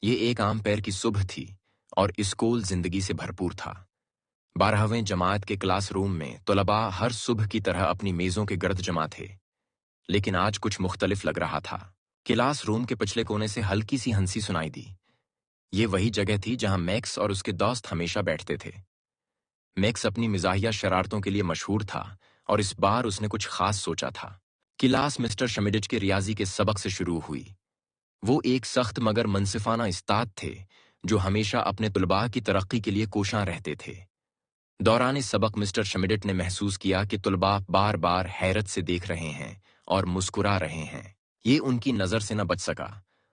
یہ ایک عام پیر کی صبح تھی اور اسکول زندگی سے بھرپور تھا۔ 12ویں جماعت کے کلاس روم میں طلباء ہر صبح کی طرح اپنی میزوں کے گرد جمع تھے، لیکن آج کچھ مختلف لگ رہا تھا۔ کلاس روم کے پچھلے کونے سے ہلکی سی ہنسی سنائی دی۔ یہ وہی جگہ تھی جہاں میکس اور اس کے دوست ہمیشہ بیٹھتے تھے۔ میکس اپنی مزاحیہ شرارتوں کے لیے مشہور تھا اور اس بار اس نے کچھ خاص سوچا تھا۔ کلاس مسٹر شمیڈج کے ریاضی کے سبق سے شروع ہوئی۔ وہ ایک سخت مگر منصفانہ استاد تھے جو ہمیشہ اپنے طلباء کی ترقی کے لیے کوشاں رہتے تھے۔ دوران سبق مسٹر شمیڈٹ نے محسوس کیا کہ طلباء بار بار حیرت سے دیکھ رہے ہیں اور مسکرا رہے ہیں۔ یہ ان کی نظر سے نہ بچ سکا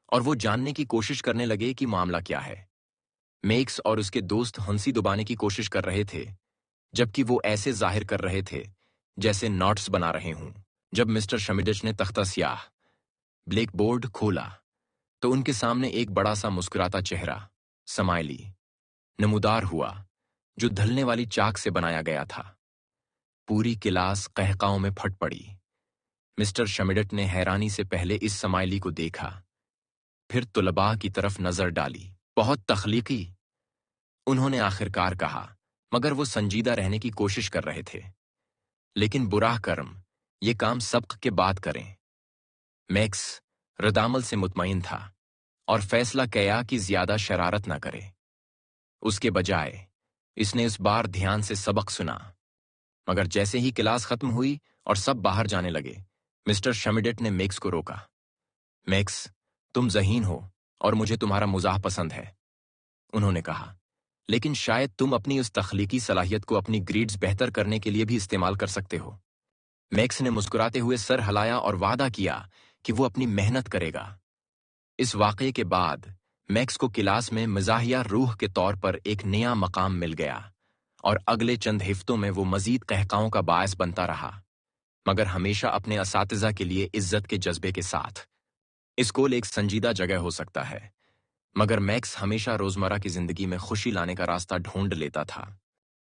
اور وہ جاننے کی کوشش کرنے لگے کہ معاملہ کیا ہے۔ میکس اور اس کے دوست ہنسی دبانے کی کوشش کر رہے تھے، جبکہ وہ ایسے ظاہر کر رہے تھے جیسے نوٹس بنا رہے ہوں۔ جب مسٹر شمیڈج نے تختہ سیاہ بلیک بورڈ کھولا تو ان کے سامنے ایک بڑا سا مسکراتا چہرہ سمائلی نمودار ہوا جو دھلنے والی چاک سے بنایا گیا تھا۔ پوری کلاس قہقہوں میں پھٹ پڑی۔ مسٹر شمیڈٹ نے حیرانی سے پہلے اس سمائلی کو دیکھا، پھر طلباء کی طرف نظر ڈالی۔ بہت تخلیقی، انہوں نے آخرکار کہا، مگر وہ سنجیدہ رہنے کی کوشش کر رہے تھے۔ لیکن براہ کرم یہ کام سبق کے بعد کریں۔ میکس ردعمل سے مطمئن تھا اور فیصلہ کیا کہ زیادہ شرارت نہ کرے۔ اس کے بجائے اس نے اس بار دھیان سے سبق سنا، مگر جیسے ہی کلاس ختم ہوئی اور سب باہر جانے لگے، مسٹر شمیڈٹ نے میکس کو روکا۔ میکس، تم ذہین ہو اور مجھے تمہارا مزاح پسند ہے، انہوں نے کہا، لیکن شاید تم اپنی اس تخلیقی صلاحیت کو اپنی گریڈز بہتر کرنے کے لیے بھی استعمال کر سکتے ہو۔ میکس نے مسکراتے ہوئے سر ہلایا اور وعدہ کیا کہ وہ اپنی محنت کرے گا۔ اس واقعے کے بعد میکس کو کلاس میں مزاحیہ روح کے طور پر ایک نیا مقام مل گیا اور اگلے چند ہفتوں میں وہ مزید قہقہوں کا باعث بنتا رہا، مگر ہمیشہ اپنے اساتذہ کے لیے عزت کے جذبے کے ساتھ۔ اسکول ایک سنجیدہ جگہ ہو سکتا ہے، مگر میکس ہمیشہ روزمرہ کی زندگی میں خوشی لانے کا راستہ ڈھونڈ لیتا تھا۔